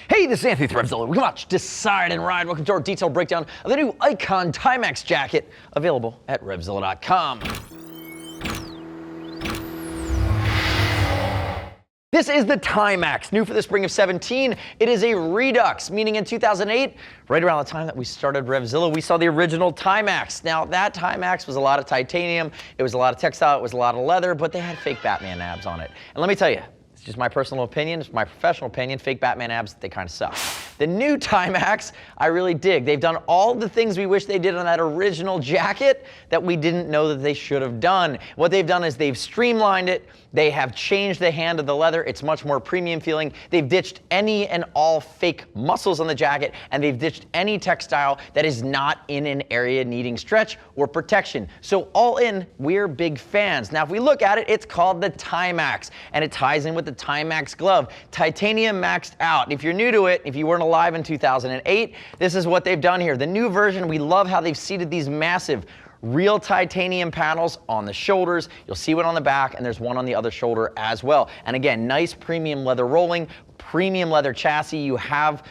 Hey, this is Anthony with RevZilla. Come on, decide and ride. Welcome to our detailed breakdown of the new ICON TiMAX Jacket, available at RevZilla.com. This is the TiMAX, new for the spring of 17. It is a redux, meaning in 2008, right around the time that we started RevZilla, we saw the original TiMAX. Now, that TiMAX was a lot of titanium, it was a lot of textile, it was a lot of leather, but they had fake Batman abs on it. And let me tell you, it's just my personal opinion, it's my professional opinion, fake Batman abs, they kind of suck. The new TiMAX, I really dig. They've done all the things we wish they did on that original jacket that we didn't know that they should have done. What they've done is they've streamlined it, they have changed the hand of the leather, it's much more premium feeling. They've ditched any and all fake muscles on the jacket, and they've ditched any textile that is not in an area needing stretch or protection. So all in, we're big fans. Now if we look at it, it's called the TiMAX, and it ties in with the TiMAX glove. Titanium maxed out. If you're new to it, if you weren't alive in 2008, this is what they've done here. The new version, we love how they've seated these massive real titanium panels on the shoulders. You'll see one on the back, and there's one on the other shoulder as well. And again, nice premium leather rolling, premium leather chassis. You have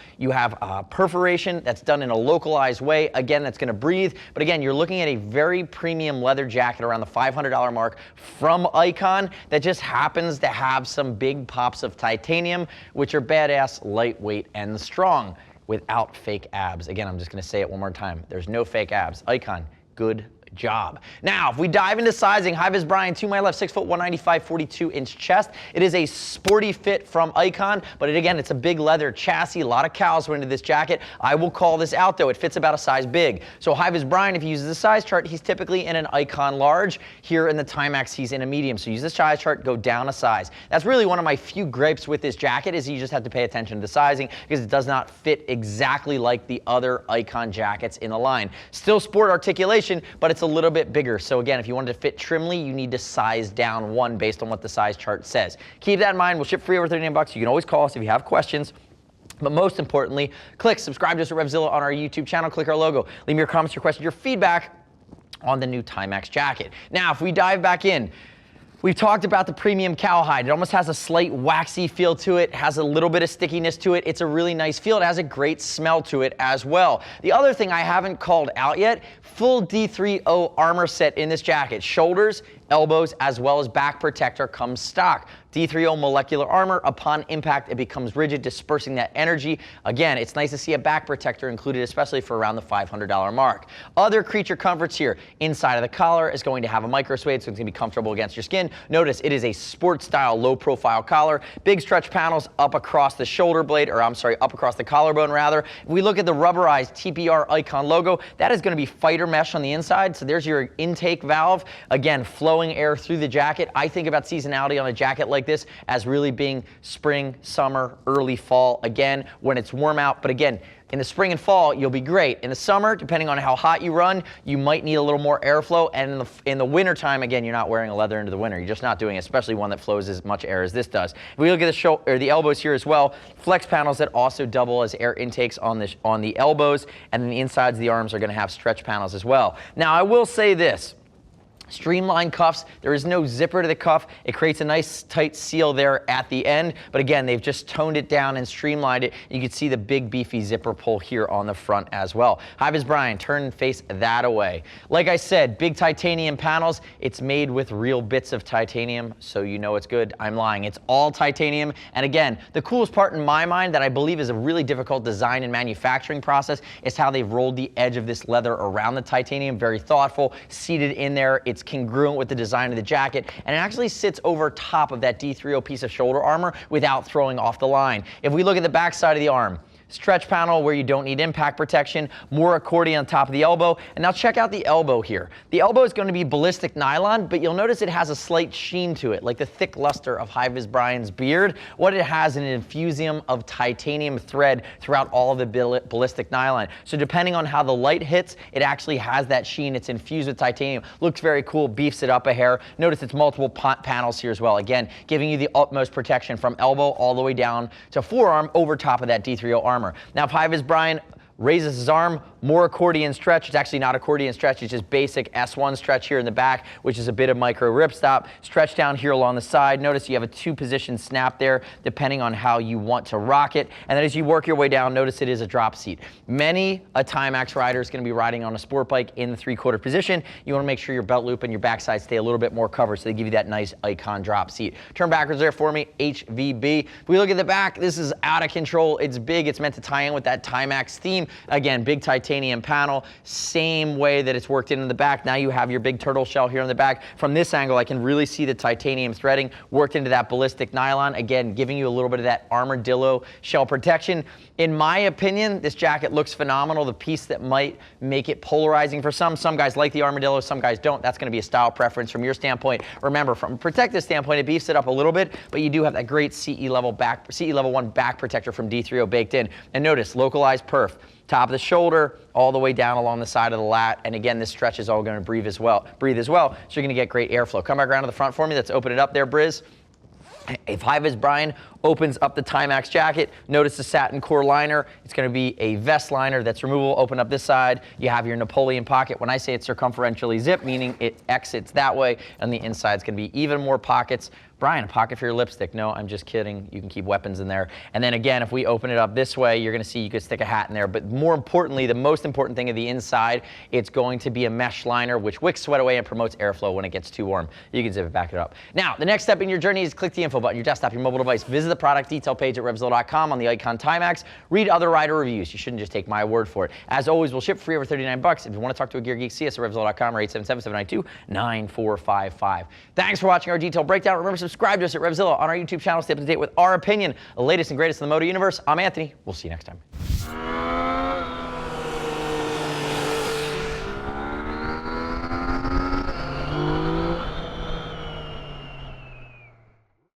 perforation that's done in a localized way. Again, that's going to breathe. But again, you're looking at a very premium leather jacket around the $500 mark from ICON that just happens to have some big pops of titanium, which are badass, lightweight, and strong without fake abs. Again, I'm just going to say it one more time. There's no fake abs. ICON, good job. Now, if we dive into sizing, hi, Vis Brian, to my left, 6 foot, 195, 42-inch chest. It is a sporty fit from ICON, but again, it's a big leather chassis. A lot of cows went into this jacket. I will call this out though. It fits about a size big. So hi, Vis Brian, if he uses the size chart, he's typically in an ICON large. Here in the TiMAX, he's in a medium. So use the size chart, go down a size. That's really one of my few gripes with this jacket is you just have to pay attention to the sizing because it does not fit exactly like the other ICON jackets in the line. Still sport articulation, but it's a little bit bigger. So again, if you wanted to fit trimly, you need to size down one based on what the size chart says. Keep that in mind. We'll ship free over $39. You can always call us if you have questions. But most importantly, click subscribe to us at RevZilla on our YouTube channel. Click our logo. Leave me your comments, your questions, your feedback on the new TiMAX jacket. Now, if we dive back in, we've talked about the premium cowhide. It almost has a slight waxy feel to it, has a little bit of stickiness to it. It's a really nice feel. It has a great smell to it as well. The other thing I haven't called out yet, full D3O armor set in this jacket. Shoulders, elbows, as well as back protector comes stock. D3O molecular armor, upon impact, it becomes rigid, dispersing that energy. Again, it's nice to see a back protector included, especially for around the $500 mark. Other creature comforts here. Inside of the collar is going to have a micro suede, so it's going to be comfortable against your skin. Notice it is a sports style, low profile collar. Big stretch panels up across the shoulder blade, or I'm sorry, up across the collarbone rather. If we look at the rubberized TPR ICON logo, that is going to be fighter mesh on the inside. So there's your intake valve. Again, flowing air through the jacket. I think about seasonality on a jacket like this as really being spring, summer, early fall, again, when it's warm out. But again, in the spring and fall, you'll be great. In the summer, depending on how hot you run, you might need a little more airflow. And in the winter time, again, you're not wearing a leather into the winter. You're just not doing it, especially one that flows as much air as this does. If we look at the elbows here as well, flex panels that also double as air intakes on the elbows, and then the insides of the arms are going to have stretch panels as well. Now, I will say this. Streamlined cuffs, there is no zipper to the cuff. It creates a nice tight seal there at the end, but again, they've just toned it down and streamlined it. You can see the big beefy zipper pull here on the front as well. Hi, Vis Brian, turn and face that away. Like I said, big titanium panels. It's made with real bits of titanium, so you know it's good. I'm lying, it's all titanium. And again, the coolest part in my mind that I believe is a really difficult design and manufacturing process is how they've rolled the edge of this leather around the titanium. Very thoughtful, seated in there. It's congruent with the design of the jacket, and it actually sits over top of that D3O piece of shoulder armor without throwing off the line. If we look at the back side of the arm, stretch panel where you don't need impact protection, more accordion on top of the elbow. And now check out the elbow here. The elbow is going to be ballistic nylon, but you'll notice it has a slight sheen to it, like the thick luster of Hi Vis Brian's beard. What it has is an infusium of titanium thread throughout all of the ballistic nylon. So depending on how the light hits, it actually has that sheen. It's infused with titanium. Looks very cool, beefs it up a hair. Notice it's multiple panels here as well. Again, giving you the utmost protection from elbow all the way down to forearm over top of that D3O armor. Now, if Hi Vis Brian raises his arm, more accordion stretch. It's actually not accordion stretch, it's just basic S1 stretch here in the back, which is a bit of micro ripstop. Stretch down here along the side. Notice you have a 2-position snap there, depending on how you want to rock it. And then as you work your way down, notice it is a drop seat. Many a TiMAX rider is going to be riding on a sport bike in the 3/4 position. You want to make sure your belt loop and your backside stay a little bit more covered, so they give you that nice Icon drop seat. Turn backwards there for me, HVB. If we look at the back, this is out of control. It's big. It's meant to tie in with that TiMAX theme. Again, big titanium panel, same way that it's worked in the back. Now you have your big turtle shell here in the back. From this angle, I can really see the titanium threading worked into that ballistic nylon. Again, giving you a little bit of that armadillo shell protection. In my opinion, this jacket looks phenomenal. The piece that might make it polarizing for some guys like the armadillo, some guys don't. That's going to be a style preference from your standpoint. Remember, from a protective standpoint, it beefs it up a little bit, but you do have that great CE level 1 back protector from D3O baked in. And notice, localized perf. Top of the shoulder, all the way down along the side of the lat. And again, this stretch is all going to breathe as well. So you're going to get great airflow. Come back around to the front for me. Let's open it up there, Briz. If High-Vis Brian opens up the TiMAX jacket, notice the SatinCore liner. It's going to be a vest liner that's removable. Open up this side. You have your Napoleon pocket. When I say it's circumferentially zipped, meaning it exits that way, and the inside's going to be even more pockets. Brian, a pocket for your lipstick. No, I'm just kidding. You can keep weapons in there. And then again, if we open it up this way, you're going to see you could stick a hat in there. But more importantly, the most important thing of the inside, it's going to be a mesh liner, which wicks sweat away and promotes airflow when it gets too warm. You can zip it, back it up. Now, the next step in your journey is click the info button, your desktop, your mobile device. Visit the product detail page at RevZilla.com on the ICON TiMAX. Read other rider reviews. You shouldn't just take my word for it. As always, we'll ship free over $39. If you want to talk to a gear geek, see us at RevZilla.com or 877-792-9455. Thanks for watching our detailed breakdown. Remember, subscribe to us at RevZilla on our YouTube channel. Stay up to date with our opinion, the latest and greatest in the moto universe. I'm Anthony. We'll see you next time.